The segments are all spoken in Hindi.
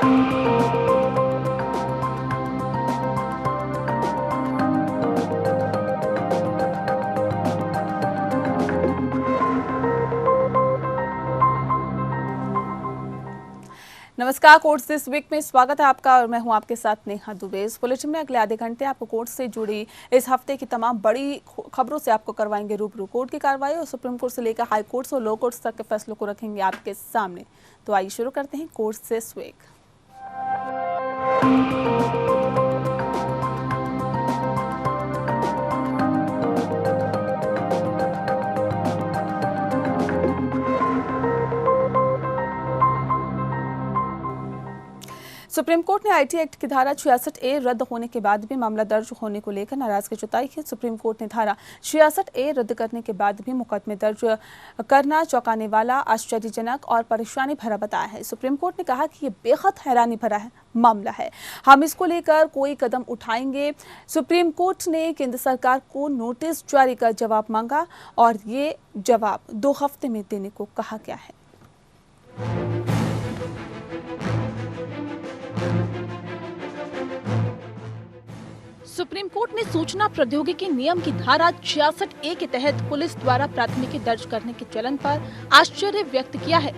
नमस्कार, कोर्ट्स दिस वीक में स्वागत है आपका और मैं हूं आपके साथ नेहा दुबे। इस बुलेटिन में अगले आधे घंटे आपको कोर्ट से जुड़ी इस हफ्ते की तमाम बड़ी खबरों से आपको करवाएंगे रूबरू। कोर्ट की कार्रवाई और सुप्रीम कोर्ट से लेकर हाई कोर्ट्स और लो कोर्ट्स तक के फैसलों को रखेंगे आपके सामने। तो आइए शुरू करते हैं court this week. Supreme court ने आईटी एक्ट की धारा 66A रद्द होने के बाद भी मामला दर्ज होने को लेकर नाराजगी जताई है। सुप्रीम कोर्ट ने धारा 66A रद्द करने के बाद भी मुकदमे दर्ज करना चौंकाने वाला, आश्चर्यजनक और परेशानी भरा बताया है। सुप्रीम कोर्ट ने कहा कि ये बेहद हैरानी भरा मामला है, हम इसको लेकर कोई कदम उठाएंगे। सुप्रीम कोर्ट ने केंद्र सरकार को नोटिस जारी कर जवाब मांगा और ये जवाब 2 हफ्ते में देने को कहा गया है। सुप्रीम कोर्ट ने सूचना प्रौद्योगिकी नियम की धारा 66A के तहत पुलिस द्वारा प्राथमिकी दर्ज करने के चलन पर आश्चर्य व्यक्त किया है।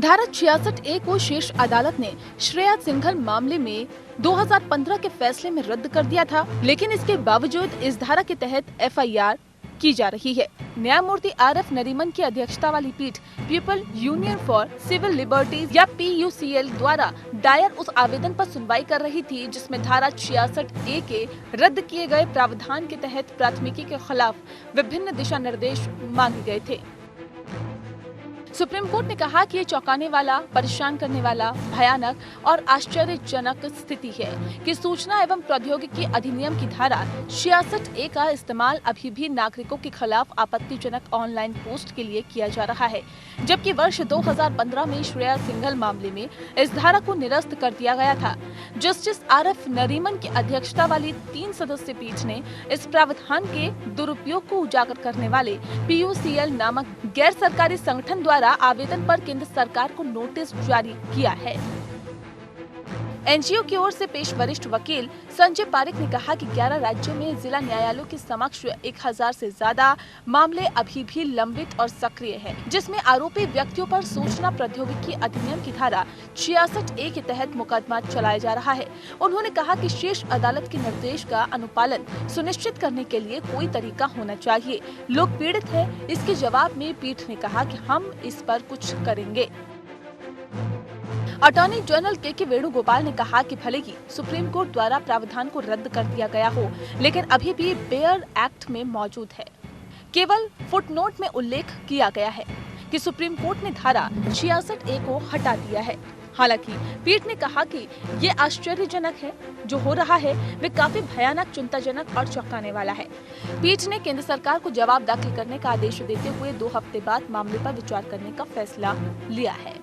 धारा 66A को शीर्ष अदालत ने श्रेया सिंघल मामले में 2015 के फैसले में रद्द कर दिया था, लेकिन इसके बावजूद इस धारा के तहत FIR की जा रही है। न्यायमूर्ति RF नरीमन की अध्यक्षता वाली पीठ people union for civil liberties या PUCL द्वारा दायर उस आवेदन पर सुनवाई कर रही थी जिसमें धारा 66A के रद्द किए गए प्रावधान के तहत प्राथमिकी के खिलाफ विभिन्न दिशा निर्देश मांगे गए थे। सुप्रीम कोर्ट ने कहा कि ये चौंकाने वाला, परेशान करने वाला, भयानक और आश्चर्यजनक स्थिति है कि सूचना एवं प्रौद्योगिकी अधिनियम की धारा 66A का इस्तेमाल अभी भी नागरिकों के खिलाफ आपत्तिजनक ऑनलाइन पोस्ट के लिए किया जा रहा है, जबकि वर्ष 2015 में श्रेया सिंघल मामले में इस धारा को निरस्त कर दिया गया था। जस्टिस RF नरीमन की अध्यक्षता वाली 3 सदस्यीय पीठ ने इस प्रावधान के दुरुपयोग को उजागर करने वाले PUCL नामक गैर सरकारी संगठन द्वारा आवेदन पर केंद्र सरकार को नोटिस जारी किया है। NGO की ओर से पेश वरिष्ठ वकील संजय पारेख ने कहा कि 11 राज्यों में जिला न्यायालयों के समक्ष 1000 से ज्यादा मामले अभी भी लंबित और सक्रिय हैं, जिसमें आरोपी व्यक्तियों पर सूचना प्रौद्योगिकी अधिनियम की धारा 66A के तहत मुकदमा चलाया जा रहा है। उन्होंने कहा कि शीर्ष अदालत के निर्देश का अनुपालन सुनिश्चित करने के लिए कोई तरीका होना चाहिए। लोग पीड़ित है। इसके जवाब में पीठ ने कहा कि हम इस पर कुछ करेंगे। अटॉर्नी जनरल के वेणुगोपाल ने कहा कि भले ही सुप्रीम कोर्ट द्वारा प्रावधान को रद्द कर दिया गया हो, लेकिन अभी भी बेयर एक्ट में मौजूद है। केवल फुटनोट में उल्लेख किया गया है कि सुप्रीम कोर्ट ने धारा 66A को हटा दिया है। हालांकि पीठ ने कहा कि ये आश्चर्यजनक है, जो हो रहा है वे काफी भयानक, चिंताजनक और चौंकाने वाला है। पीठ ने केंद्र सरकार को जवाब दाखिल करने का आदेश देते हुए 2 हफ्ते बाद मामले पर विचार करने का फैसला लिया है।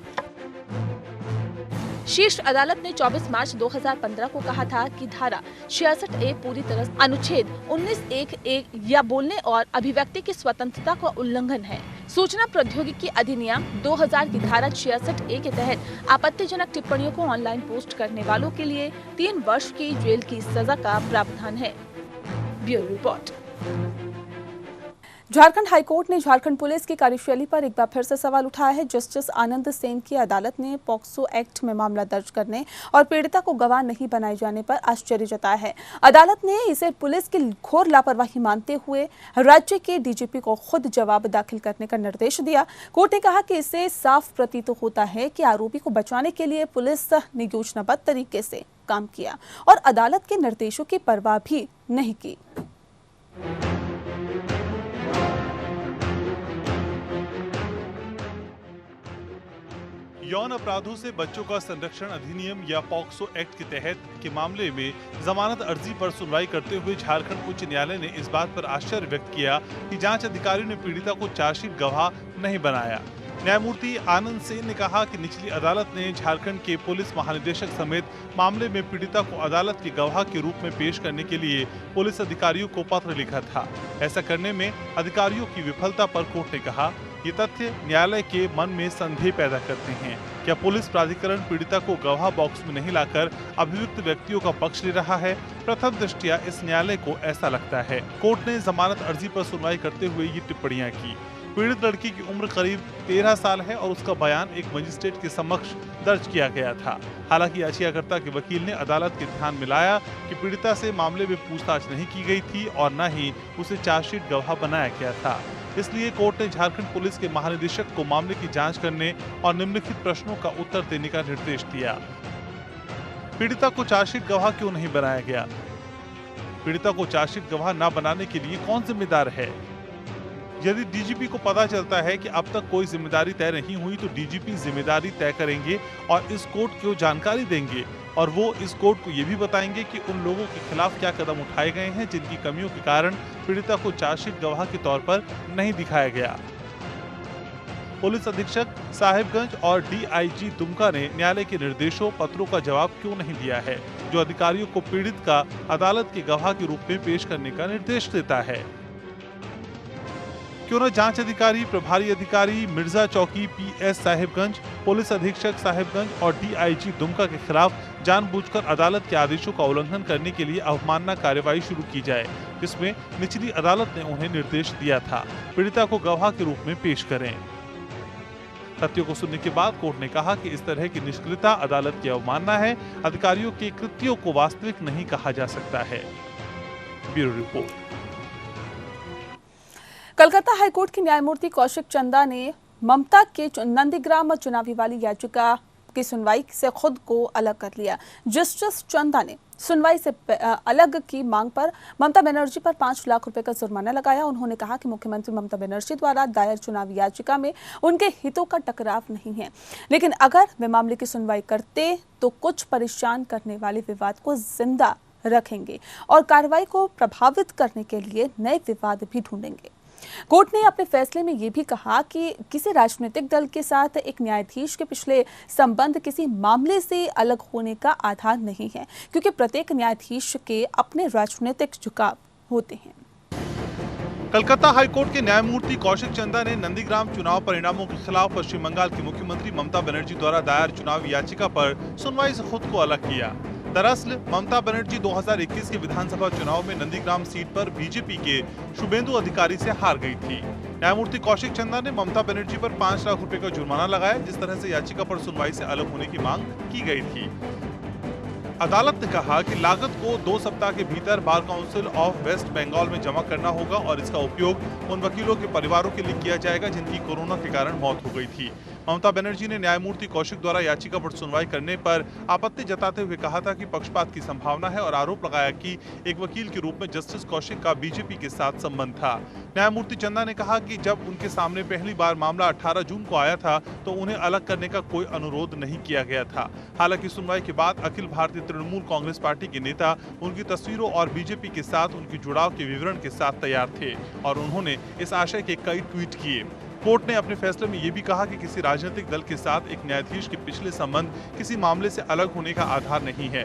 शीर्ष अदालत ने 24 मार्च 2015 को कहा था कि धारा 66A पूरी तरह अनुच्छेद 19(1)(a) या बोलने और अभिव्यक्ति की स्वतंत्रता का उल्लंघन है। सूचना प्रौद्योगिकी अधिनियम 2000 की धारा 66A के तहत आपत्तिजनक टिप्पणियों को ऑनलाइन पोस्ट करने वालों के लिए 3 वर्ष की जेल की सजा का प्रावधान है। Bureau report. झारखंड हाईकोर्ट ने झारखंड पुलिस की कार्यशैली पर एक बार फिर से सवाल उठाया है। जस्टिस आनंद सेन की अदालत ने पॉक्सो एक्ट में मामला दर्ज करने और पीड़िता को गवाह नहीं बनाए जाने पर आश्चर्य जताया है। अदालत ने इसे पुलिस की घोर लापरवाही मानते हुए राज्य के DGP को खुद जवाब दाखिल करने का निर्देश दिया। कोर्ट ने कहा कि इससे साफ प्रतीत होता है कि आरोपी को बचाने के लिए पुलिस ने योजनाबद्ध तरीके से काम किया और अदालत के निर्देशों की परवाह भी नहीं की। यौन अपराधों से बच्चों का संरक्षण अधिनियम या पॉक्सो एक्ट के तहत के मामले में जमानत अर्जी पर सुनवाई करते हुए झारखंड उच्च न्यायालय ने इस बात पर आश्चर्य व्यक्त किया कि जांच अधिकारियों ने पीड़िता को चार्जशीट गवाह नहीं बनाया। न्यायमूर्ति आनंद सेन ने कहा कि निचली अदालत ने झारखंड के पुलिस महानिदेशक समेत मामले में पीड़िता को अदालत के गवाह के रूप में पेश करने के लिए पुलिस अधिकारियों को पत्र लिखा था। ऐसा करने में अधिकारियों की विफलता पर कोर्ट ने कहा ये तथ्य न्यायालय के मन में संदेह पैदा करते हैं। क्या पुलिस प्राधिकरण पीड़िता को गवाह बॉक्स में नहीं लाकर अभियुक्त व्यक्तियों का पक्ष ले रहा है? प्रथम दृष्टया इस न्यायालय को ऐसा लगता है। कोर्ट ने जमानत अर्जी पर सुनवाई करते हुए ये टिप्पणियां की। पीड़ित लड़की की उम्र करीब 13 साल है और उसका बयान एक मजिस्ट्रेट के समक्ष दर्ज किया गया था। हालांकि याचिकाकर्ता के वकील ने अदालत के ध्यान में लाया कि पीड़िता से मामले में पूछताछ नहीं की गई थी और न ही उसे चार्जशीट गवाह बनाया गया था। इसलिए कोर्ट ने झारखंड पुलिस के महानिदेशक को मामले की जांच करने और निम्नलिखित प्रश्नों का उत्तर देने का निर्देश दिया। पीड़िता को चार्जशीट गवाह क्यों नहीं बनाया गया? पीड़िता को चार्जशीट गवाह न बनाने के लिए कौन जिम्मेदार है? यदि डीजीपी को पता चलता है कि अब तक कोई जिम्मेदारी तय नहीं हुई तो डीजीपी जिम्मेदारी तय करेंगे और इस कोर्ट को जानकारी देंगे और वो इस कोर्ट को ये भी बताएंगे कि उन लोगों के खिलाफ क्या कदम उठाए गए हैं जिनकी कमियों के कारण पीड़िता को चार्जशीट गवाह के तौर पर नहीं दिखाया गया। पुलिस अधीक्षक साहिबगंज और डीआईजी दुमका ने न्यायालय के निर्देशों पत्रों का जवाब क्यों नहीं दिया है, जो अधिकारियों को पीड़ित का अदालत के गवाह के रूप में पेश करने का निर्देश देता है? क्यों न जांच अधिकारी, प्रभारी अधिकारी मिर्जा चौकी पीएस साहिबगंज, पुलिस अधीक्षक साहिबगंज और डीआईजी दुमका के खिलाफ जानबूझकर अदालत के आदेशों का उल्लंघन करने के लिए अवमानना कार्यवाही शुरू की जाए, जिसमें निचली अदालत ने उन्हें निर्देश दिया था पीड़िता को गवाह के रूप में पेश करें। तथ्यों को सुनने के बाद कोर्ट ने कहा कि इस तरह की निष्क्रियता अदालत की अवमानना है। अधिकारियों के कृत्यों को वास्तविक नहीं कहा जा सकता है। Bureau report. कलकत्ता हाईकोर्ट के न्यायमूर्ति कौशिक चंदा ने ममता के नंदीग्राम चुनावी वाली याचिका की सुनवाई से खुद को अलग कर लिया। जस्टिस चंदा ने सुनवाई से अलग की मांग पर ममता बनर्जी पर 5 लाख रुपए का जुर्माना लगाया। उन्होंने कहा कि मुख्यमंत्री ममता बनर्जी द्वारा दायर चुनावी याचिका में उनके हितों का टकराव नहीं है, लेकिन अगर वे मामले की सुनवाई करते तो कुछ परेशान करने वाले विवाद को जिंदा रखेंगे और कार्रवाई को प्रभावित करने के लिए नए विवाद भी ढूंढेंगे। कोर्ट ने अपने फैसले में यह भी कहा कि किसी राजनीतिक दल के साथ एक न्यायाधीश के पिछले संबंध किसी मामले से अलग होने का आधार नहीं है, क्योंकि प्रत्येक न्यायाधीश के अपने राजनीतिक झुकाव होते हैं। कलकत्ता हाईकोर्ट के न्यायमूर्ति कौशिक चंदा ने नंदीग्राम चुनाव परिणामों के खिलाफ पश्चिम बंगाल की मुख्यमंत्री ममता बनर्जी द्वारा दायर चुनावी याचिका पर सुनवाई से खुद को अलग किया। दरअसल ममता बनर्जी 2021 के विधानसभा चुनाव में नंदीग्राम सीट पर बीजेपी के शुभेंदु अधिकारी से हार गई थी। न्यायमूर्ति कौशिक चंदा ने ममता बनर्जी पर 5 लाख रुपए का जुर्माना लगाया, जिस तरह से याचिका पर सुनवाई से अलग होने की मांग की गई थी। अदालत ने कहा कि लागत को 2 सप्ताह के भीतर bar council of west Bengal में जमा करना होगा और इसका उपयोग उन वकीलों के परिवारों के लिए किया जाएगा जिनकी कोरोना के कारण मौत हो गई थी। ममता बनर्जी ने न्यायमूर्ति कौशिक द्वारा याचिका पर सुनवाई करने पर आपत्ति जताते हुए कहा था कि पक्षपात की संभावना है और आरोप लगाया कि एक वकील के रूप में जस्टिस कौशिक का बीजेपी के साथ संबंध था। न्यायमूर्ति चंदा ने कहा कि जब उनके सामने पहली बार मामला 18 जून को आया था तो उन्हें अलग करने का कोई अनुरोध नहीं किया गया था। हालांकि सुनवाई के बाद अखिल भारतीय तृणमूल कांग्रेस पार्टी के नेता उनकी तस्वीरों और बीजेपी के साथ उनके जुड़ाव के विवरण के साथ तैयार थे और उन्होंने इस आशय के कई ट्वीट किए। कोर्ट ने अपने फैसले में ये भी कहा कि किसी राजनीतिक दल के साथ एक न्यायाधीश के पिछले संबंध किसी मामले से अलग होने का आधार नहीं है,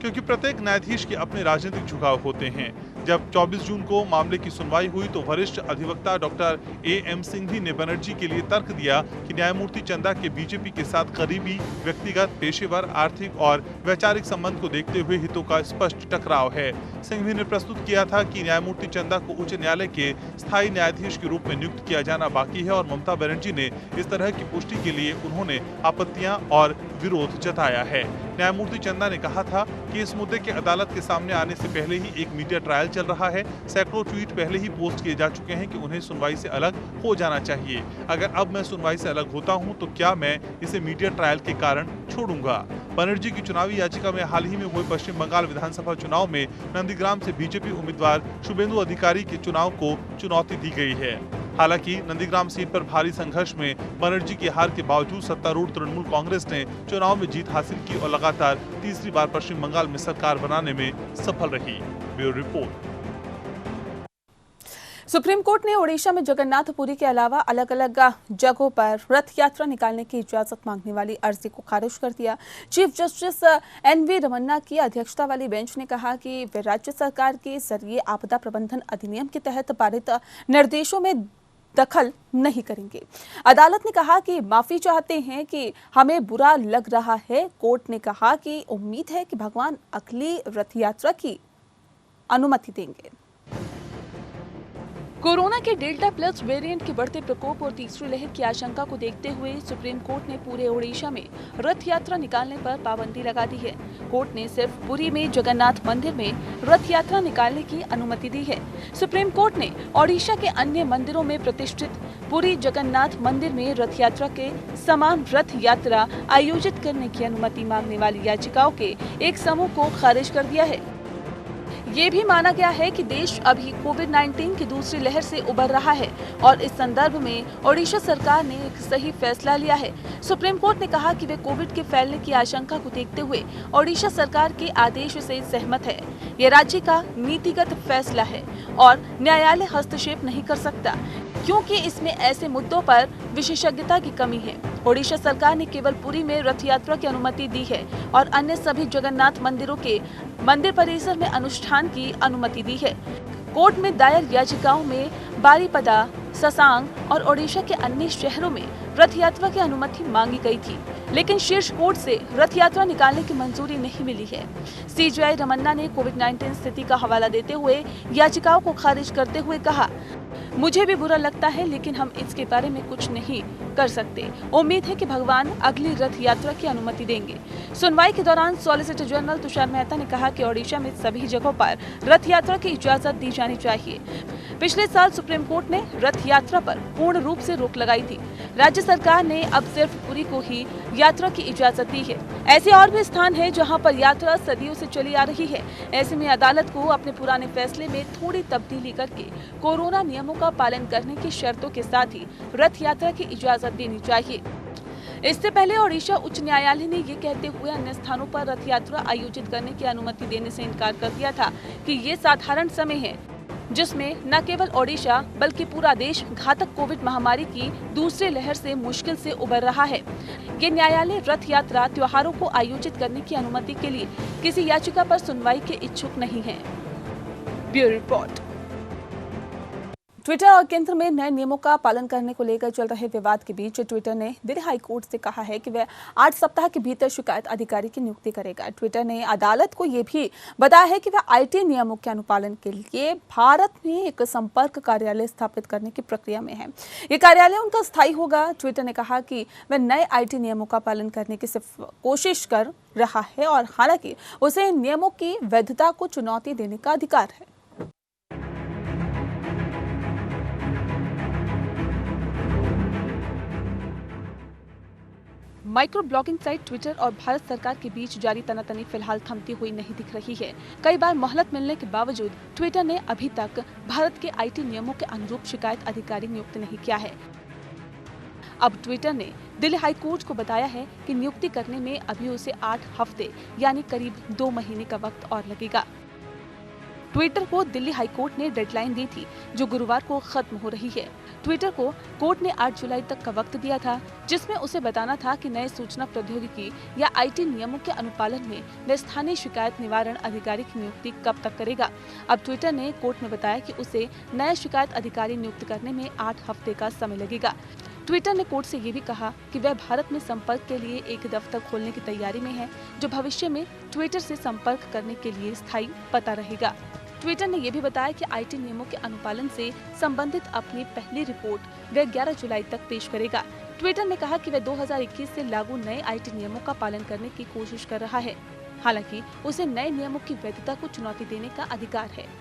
क्योंकि प्रत्येक न्यायाधीश के अपने राजनीतिक झुकाव होते हैं। जब 24 जून को मामले की सुनवाई हुई तो वरिष्ठ अधिवक्ता डॉक्टर एएम सिंघवी ने बनर्जी के लिए तर्क दिया कि न्यायमूर्ति चंदा के बीजेपी के साथ करीबी व्यक्तिगत, पेशेवर, आर्थिक और वैचारिक संबंध को देखते हुए हितों का स्पष्ट टकराव है। सिंघवी ने प्रस्तुत किया था कि न्यायमूर्ति चंदा को उच्च न्यायालय के स्थायी न्यायाधीश के रूप में नियुक्त किया जाना बाकी है और ममता बनर्जी ने इस तरह की पुष्टि के लिए उन्होंने आपत्तियां और विरोध जताया है। न्यायमूर्ति चंदा ने कहा था कि इस मुद्दे के अदालत के सामने आने से पहले ही एक मीडिया ट्रायल चल रहा है। सैकड़ों ट्वीट पहले ही पोस्ट किए जा चुके हैं कि उन्हें सुनवाई से अलग हो जाना चाहिए। अगर अब मैं सुनवाई से अलग होता हूं तो क्या मैं इसे मीडिया ट्रायल के कारण छोड़ूंगा। बनर्जी की चुनावी याचिका में हाल ही में हुए पश्चिम बंगाल विधानसभा चुनाव में नंदीग्राम से बीजेपी उम्मीदवार शुभेंदु अधिकारी के चुनाव को चुनौती दी गई है। हालांकि नंदीग्राम सीट पर भारी संघर्ष में बनर्जी की हार के बावजूद सत्तारूढ़ तृणमूल कांग्रेस ने चुनाव में जीत हासिल की और लगातार तीसरी बार पश्चिम बंगाल में सरकार बनाने में सफल रही। Bureau report. सुप्रीम कोर्ट ने ओडिशा में जगन्नाथपुरी के अलावा अलग अलग जगहों पर रथ यात्रा निकालने की इजाजत मांगने वाली अर्जी को खारिज कर दिया। चीफ जस्टिस एनवी रमन्ना की अध्यक्षता वाली बेंच ने कहा कि वे राज्य सरकार के जरिए आपदा प्रबंधन अधिनियम के तहत पारित निर्देशों में दखल नहीं करेंगे। अदालत ने कहा कि माफी चाहते हैं कि हमें बुरा लग रहा है। कोर्ट ने कहा कि उम्मीद है कि भगवान अगली रथ यात्रा की अनुमति देंगे। कोरोना के डेल्टा प्लस वेरिएंट के बढ़ते प्रकोप और तीसरी लहर की आशंका को देखते हुए सुप्रीम कोर्ट ने पूरे ओडिशा में रथ यात्रा निकालने पर पाबंदी लगा दी है। कोर्ट ने सिर्फ पुरी में जगन्नाथ मंदिर में रथ यात्रा निकालने की अनुमति दी है। सुप्रीम कोर्ट ने ओडिशा के अन्य मंदिरों में प्रतिष्ठित पुरी जगन्नाथ मंदिर में रथ यात्रा के समान रथ यात्रा आयोजित करने की अनुमति मांगने वाली याचिकाओं के एक समूह को खारिज कर दिया है। ये भी माना गया है कि देश अभी कोविड-19 की दूसरी लहर से उबर रहा है और इस संदर्भ में ओडिशा सरकार ने एक सही फैसला लिया है। सुप्रीम कोर्ट ने कहा कि वे कोविड के फैलने की आशंका को देखते हुए ओडिशा सरकार के आदेश से सहमत है। यह राज्य का नीतिगत फैसला है और न्यायालय हस्तक्षेप नहीं कर सकता, क्योंकि इसमें ऐसे मुद्दों पर विशेषज्ञता की कमी है। ओडिशा सरकार ने केवल पुरी में रथ यात्रा की अनुमति दी है और अन्य सभी जगन्नाथ मंदिरों के मंदिर परिसर में अनुष्ठान की अनुमति दी है। कोर्ट में दायर याचिकाओं में बारीपदा, ससांग और ओडिशा के अन्य शहरों में रथ यात्रा की अनुमति मांगी गई थी, लेकिन शीर्ष कोर्ट से रथ यात्रा निकालने की मंजूरी नहीं मिली है। सीजेआई रमन्ना ने कोविड-19 स्थिति का हवाला देते हुए याचिकाओं को खारिज करते हुए कहा, मुझे भी बुरा लगता है, लेकिन हम इसके बारे में कुछ नहीं कर सकते। उम्मीद है कि भगवान अगली रथ यात्रा की अनुमति देंगे। सुनवाई के दौरान सॉलिसिटर जनरल तुषार मेहता ने कहा कि ओडिशा में सभी जगहों पर रथ यात्रा की इजाजत दी जानी चाहिए। पिछले साल सुप्रीम कोर्ट ने रथ यात्रा पर पूर्ण रूप से रोक लगाई थी। राज्य सरकार ने अब सिर्फ पुरी को ही यात्रा की इजाजत दी है। ऐसे और भी स्थान हैं जहां पर यात्रा सदियों से चली आ रही है। ऐसे में अदालत को अपने पुराने फैसले में थोड़ी तब्दीली करके कोरोना नियमों का पालन करने की शर्तों के साथ ही रथ यात्रा की इजाजत देनी चाहिए। इससे पहले ओडिशा उच्च न्यायालय ने ये कहते हुए अन्य स्थानों पर रथ यात्रा आयोजित करने की अनुमति देने से इनकार कर दिया था कि ये साधारण समय है जिसमें न केवल ओडिशा बल्कि पूरा देश घातक कोविड महामारी की दूसरी लहर से मुश्किल से उबर रहा है। ये न्यायालय रथ यात्रा त्योहारों को आयोजित करने की अनुमति के लिए किसी याचिका पर सुनवाई के इच्छुक नहीं है। Bureau report. ट्विटर और केंद्र में नए नियमों का पालन करने को लेकर चल रहे विवाद के बीच ट्विटर ने दिल्ली हाई कोर्ट से कहा है कि वह 8 सप्ताह के भीतर शिकायत अधिकारी की नियुक्ति करेगा। ट्विटर ने अदालत को यह भी बताया है कि वह आईटी नियमों के अनुपालन के लिए भारत में एक संपर्क कार्यालय स्थापित करने की प्रक्रिया में है। ये कार्यालय उनका स्थायी होगा। ट्विटर ने कहा कि वह नए आईटी नियमों का पालन करने की सिर्फ कोशिश कर रहा है और हालांकि उसे इन नियमों की वैधता को चुनौती देने का अधिकार है। माइक्रो ब्लॉगिंग साइट ट्विटर और भारत सरकार के बीच जारी तनातनी फिलहाल थमती हुई नहीं दिख रही है। कई बार मोहलत मिलने के बावजूद ट्विटर ने अभी तक भारत के आईटी नियमों के अनुरूप शिकायत अधिकारी नियुक्त नहीं किया है। अब ट्विटर ने दिल्ली हाई कोर्ट को बताया है कि नियुक्ति करने में अभी उसे 8 हफ्ते यानी करीब 2 महीने का वक्त और लगेगा। ट्विटर को दिल्ली हाई कोर्ट ने डेडलाइन दी थी जो गुरुवार को खत्म हो रही है। ट्विटर को कोर्ट ने 8 जुलाई तक का वक्त दिया था, जिसमें उसे बताना था कि नए सूचना प्रौद्योगिकी या आईटी नियमों के अनुपालन में वह स्थानीय शिकायत निवारण अधिकारी की नियुक्ति कब तक करेगा। अब ट्विटर ने कोर्ट में बताया कि उसे नया शिकायत अधिकारी नियुक्त करने में 8 हफ्ते का समय लगेगा। ट्विटर ने कोर्ट से ये भी कहा कि वह भारत में संपर्क के लिए एक दफ्तर खोलने की तैयारी में है, जो भविष्य में ट्विटर से संपर्क करने के लिए स्थायी पता रहेगा। ट्विटर ने यह भी बताया कि आईटी नियमों के अनुपालन से संबंधित अपनी पहली रिपोर्ट वह 11 जुलाई तक पेश करेगा। ट्विटर ने कहा कि वह 2021 से लागू नए आईटी नियमों का पालन करने की कोशिश कर रहा है। हालांकि उसे नए नियमों की वैधता को चुनौती देने का अधिकार है।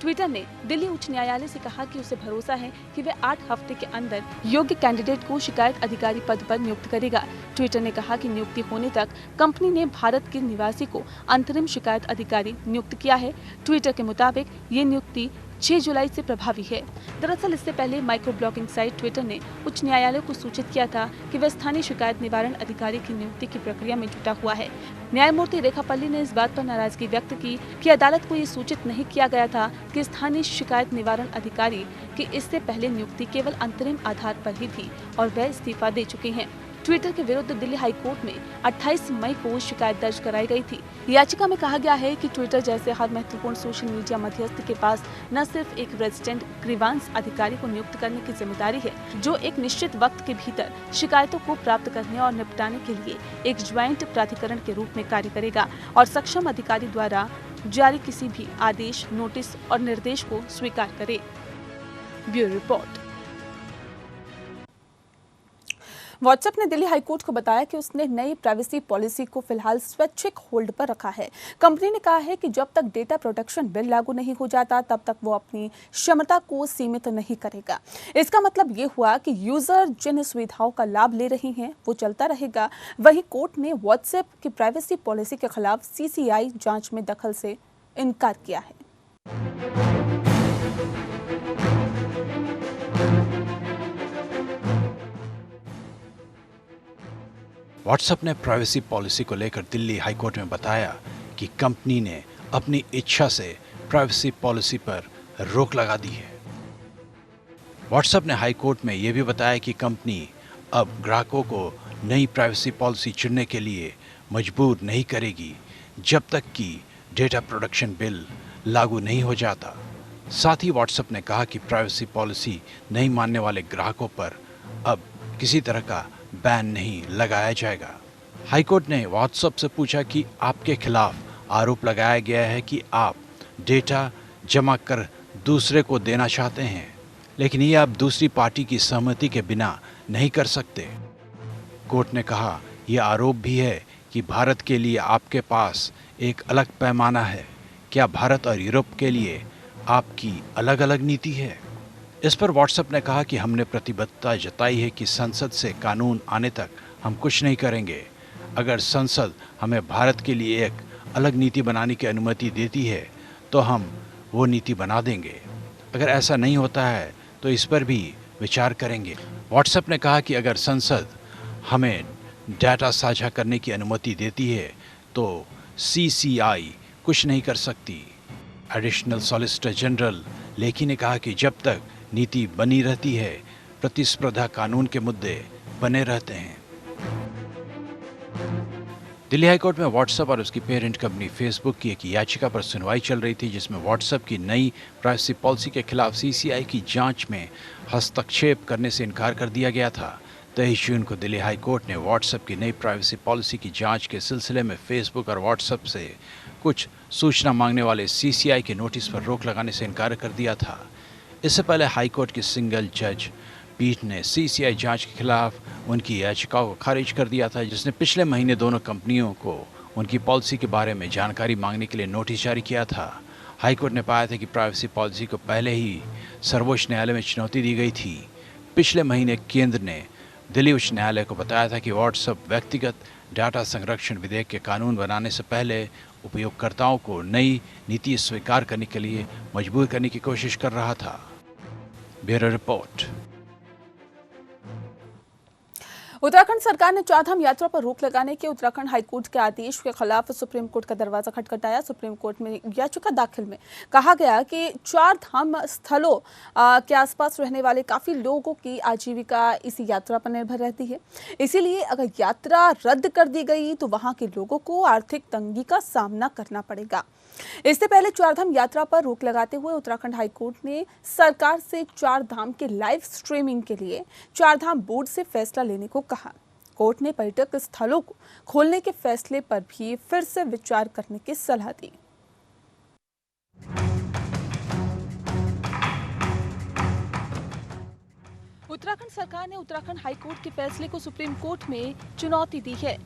ट्विटर ने दिल्ली उच्च न्यायालय से कहा कि उसे भरोसा है कि वह 8 हफ्ते के अंदर योग्य कैंडिडेट को शिकायत अधिकारी पद पर नियुक्त करेगा। ट्विटर ने कहा कि नियुक्ति होने तक कंपनी ने भारत के निवासी को अंतरिम शिकायत अधिकारी नियुक्त किया है। ट्विटर के मुताबिक ये नियुक्ति 6 जुलाई से प्रभावी है। दरअसल इससे पहले माइक्रो ब्लॉगिंग साइट ट्विटर ने उच्च न्यायालय को सूचित किया था कि वह स्थानीय शिकायत निवारण अधिकारी की नियुक्ति की प्रक्रिया में जुटा हुआ है। न्यायमूर्ति रेखापल्ली ने इस बात पर नाराजगी व्यक्त की कि अदालत को ये सूचित नहीं किया गया था कि स्थानीय शिकायत निवारण अधिकारी की इससे पहले नियुक्ति केवल अंतरिम आधार पर ही थी और वह इस्तीफा दे चुके हैं। ट्विटर के विरुद्ध दिल्ली हाई कोर्ट में 28 मई को शिकायत दर्ज कराई गई थी। याचिका में कहा गया है कि ट्विटर जैसे हर महत्वपूर्ण सोशल मीडिया मध्यस्थ के पास न सिर्फ एक रेजिडेंट ग्रीवांस अधिकारी को नियुक्त करने की जिम्मेदारी है, जो एक निश्चित वक्त के भीतर शिकायतों को प्राप्त करने और निपटाने के लिए एक ज्वाइंट प्राधिकरण के रूप में कार्य करेगा और सक्षम अधिकारी द्वारा जारी किसी भी आदेश, नोटिस और निर्देश को स्वीकार करे। Bureau report. व्हाट्सएप ने दिल्ली हाईकोर्ट को बताया कि उसने नई प्राइवेसी पॉलिसी को फिलहाल स्वैच्छिक होल्ड पर रखा है। कंपनी ने कहा है कि जब तक डेटा प्रोटेक्शन बिल लागू नहीं हो जाता तब तक वो अपनी क्षमता को सीमित नहीं करेगा। इसका मतलब ये हुआ कि यूजर जिन सुविधाओं का लाभ ले रहे हैं वो चलता रहेगा। वहीं कोर्ट ने व्हाट्सएप की प्राइवेसी पॉलिसी के खिलाफ सीसीआई जांच में दखल से इनकार किया है। व्हाट्सएप ने प्राइवेसी पॉलिसी को लेकर दिल्ली हाईकोर्ट में बताया कि कंपनी ने अपनी इच्छा से प्राइवेसी पॉलिसी पर रोक लगा दी है। व्हाट्सएप ने हाईकोर्ट में यह भी बताया कि कंपनी अब ग्राहकों को नई प्राइवेसी पॉलिसी चुनने के लिए मजबूर नहीं करेगी जब तक कि डेटा प्रोटेक्शन बिल लागू नहीं हो जाता। साथ ही व्हाट्सएप ने कहा कि प्राइवेसी पॉलिसी नहीं मानने वाले ग्राहकों पर अब किसी तरह का बैन नहीं लगाया जाएगा। हाईकोर्ट ने व्हाट्सएप से पूछा कि आपके खिलाफ आरोप लगाया गया है कि आप डेटा जमा कर दूसरे को देना चाहते हैं, लेकिन ये आप दूसरी पार्टी की सहमति के बिना नहीं कर सकते। कोर्ट ने कहा यह आरोप भी है कि भारत के लिए आपके पास एक अलग पैमाना है। क्या भारत और यूरोप के लिए आपकी अलग अलग नीति है? इस पर व्हाट्सएप ने कहा कि हमने प्रतिबद्धता जताई है कि संसद से कानून आने तक हम कुछ नहीं करेंगे। अगर संसद हमें भारत के लिए एक अलग नीति बनाने की अनुमति देती है तो हम वो नीति बना देंगे। अगर ऐसा नहीं होता है तो इस पर भी विचार करेंगे। व्हाट्सएप ने कहा कि अगर संसद हमें डाटा साझा करने की अनुमति देती है तो सीसीआई कुछ नहीं कर सकती। एडिशनल सॉलिसिटर जनरल लेखी ने कहा कि जब तक नीति बनी रहती है, प्रतिस्पर्धा कानून के मुद्दे बने रहते हैं। दिल्ली हाईकोर्ट में व्हाट्सएप और उसकी पेरेंट कंपनी फेसबुक की एक याचिका पर सुनवाई चल रही थी, जिसमें व्हाट्सएप की नई प्राइवेसी पॉलिसी के खिलाफ सीसीआई की जांच में हस्तक्षेप करने से इनकार कर दिया गया था। 23 जून को दिल्ली हाईकोर्ट ने व्हाट्सएप की नई प्राइवेसी पॉलिसी की जांच के सिलसिले में फेसबुक और व्हाट्सएप से कुछ सूचना मांगने वाले सीसीआई के नोटिस पर रोक लगाने से इनकार कर दिया था। इससे पहले हाईकोर्ट की सिंगल जज पीठ ने सीसीआई जांच के खिलाफ उनकी याचिकाओं को खारिज कर दिया था, जिसने पिछले महीने दोनों कंपनियों को उनकी पॉलिसी के बारे में जानकारी मांगने के लिए नोटिस जारी किया था। हाईकोर्ट ने पाया था कि प्राइवेसी पॉलिसी को पहले ही सर्वोच्च न्यायालय में चुनौती दी गई थी। पिछले महीने केंद्र ने दिल्ली उच्च न्यायालय को बताया था कि व्हाट्सएप व्यक्तिगत डाटा संरक्षण विधेयक के कानून बनाने से पहले उपयोगकर्ताओं को नई नीति स्वीकार करने के लिए मजबूर करने की कोशिश कर रहा था। Bureau report. उत्तराखंड सरकार ने चारधाम यात्रा पर रोक लगाने के उत्तराखंड हाईकोर्ट के आदेश के खिलाफ सुप्रीम कोर्ट का दरवाजा खटखटाया। सुप्रीम कोर्ट में याचिका दाखिल में कहा गया कि चारधाम स्थलों के आसपास रहने वाले काफी लोगों की आजीविका इसी यात्रा पर निर्भर रहती है। इसीलिए अगर यात्रा रद्द कर दी गई तो वहां के लोगों को आर्थिक तंगी का सामना करना पड़ेगा। इससे पहले चारधाम यात्रा पर रोक लगाते हुए उत्तराखंड हाईकोर्ट ने सरकार से चारधाम के लाइव स्ट्रीमिंग के लिए चारधाम बोर्ड से फैसला लेने को कहा। कोर्ट ने पर्यटक स्थलों को खोलने के फैसले पर भी फिर से विचार करने की सलाह दी। उत्तराखंड सरकार ने उत्तराखंड हाईकोर्ट के फैसले को सुप्रीम कोर्ट में चुनौती दी है।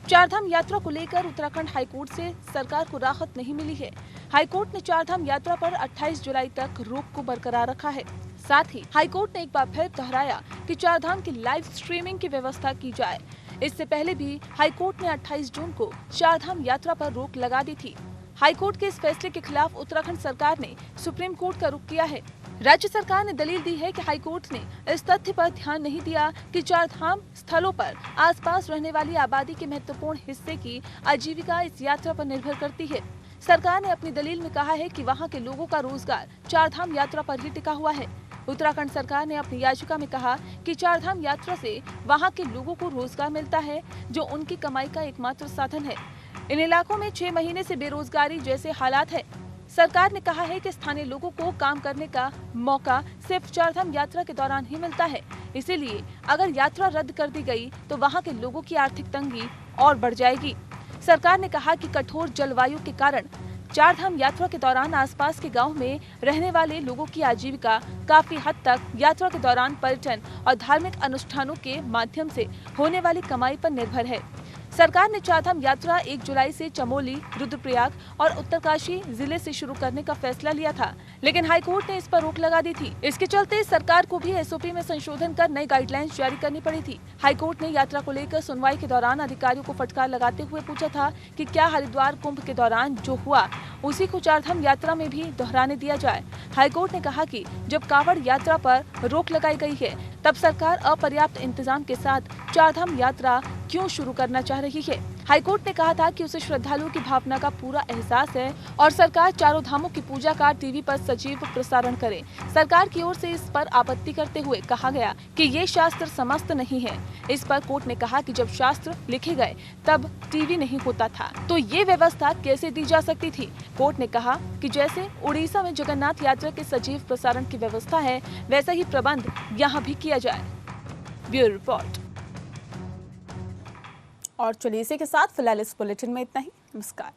चारधाम यात्रा को लेकर उत्तराखंड हाईकोर्ट से सरकार को राहत नहीं मिली है। हाईकोर्ट ने चारधाम यात्रा पर 28 जुलाई तक रोक को बरकरार रखा है। साथ ही हाईकोर्ट ने एक बार फिर दोहराया कि चारधाम की लाइव स्ट्रीमिंग की व्यवस्था की जाए। इससे पहले भी हाईकोर्ट ने 28 जून को चारधाम यात्रा पर रोक लगा दी थी। हाईकोर्ट के इस फैसले के खिलाफ उत्तराखंड सरकार ने सुप्रीम कोर्ट का रुख किया है। राज्य सरकार ने दलील दी है कि हाईकोर्ट ने इस तथ्य पर ध्यान नहीं दिया कि चारधाम स्थलों पर आसपास रहने वाली आबादी के महत्वपूर्ण हिस्से की आजीविका इस यात्रा पर निर्भर करती है। सरकार ने अपनी दलील में कहा है कि वहां के लोगों का रोजगार चारधाम यात्रा पर ही टिका हुआ है। उत्तराखंड सरकार ने अपनी याचिका में कहा कि चारधाम यात्रा से वहां के लोगों को रोजगार मिलता है, जो उनकी कमाई का एकमात्र साधन है। इन इलाकों में 6 महीने से बेरोजगारी जैसे हालात है। सरकार ने कहा है कि स्थानीय लोगों को काम करने का मौका सिर्फ चारधाम यात्रा के दौरान ही मिलता है। इसीलिए अगर यात्रा रद्द कर दी गई तो वहां के लोगों की आर्थिक तंगी और बढ़ जाएगी। सरकार ने कहा कि कठोर जलवायु के कारण चारधाम यात्रा के दौरान आसपास के गांव में रहने वाले लोगों की आजीविका काफी हद तक यात्रा के दौरान पर्यटन और धार्मिक अनुष्ठानों के माध्यम से होने वाली कमाई पर निर्भर है। सरकार ने चारधाम यात्रा 1 जुलाई से चमोली, रुद्रप्रयाग और उत्तरकाशी जिले से शुरू करने का फैसला लिया था, लेकिन हाईकोर्ट ने इस पर रोक लगा दी थी। इसके चलते सरकार को भी एसओपी में संशोधन कर नई गाइडलाइंस जारी करनी पड़ी थी। हाईकोर्ट ने यात्रा को लेकर सुनवाई के दौरान अधिकारियों को फटकार लगाते हुए पूछा था कि क्या हरिद्वार कुंभ के दौरान जो हुआ उसी को चारधाम यात्रा में भी दोहराने दिया जाए। हाईकोर्ट ने कहा कि जब कांवड़ यात्रा पर रोक लगाई गई है, तब सरकार अपर्याप्त इंतजाम के साथ चारधाम यात्रा क्यों शुरू करना चाह रही है। हाईकोर्ट ने कहा था कि उसे श्रद्धालुओं की भावना का पूरा एहसास है और सरकार चारों धामों की पूजा का टीवी पर सजीव प्रसारण करे। सरकार की ओर से इस पर आपत्ति करते हुए कहा गया कि ये शास्त्र समस्त नहीं है। इस पर कोर्ट ने कहा कि जब शास्त्र लिखे गए तब टीवी नहीं होता था, तो ये व्यवस्था कैसे दी जा सकती थी। कोर्ट ने कहा कि जैसे उड़ीसा में जगन्नाथ यात्रा के सजीव प्रसारण की व्यवस्था है, वैसा ही प्रबंध यहाँ भी किया जाए। Bureau report. और चलिए इसी के साथ फिलहाल इस बुलेटिन में इतना ही। नमस्कार।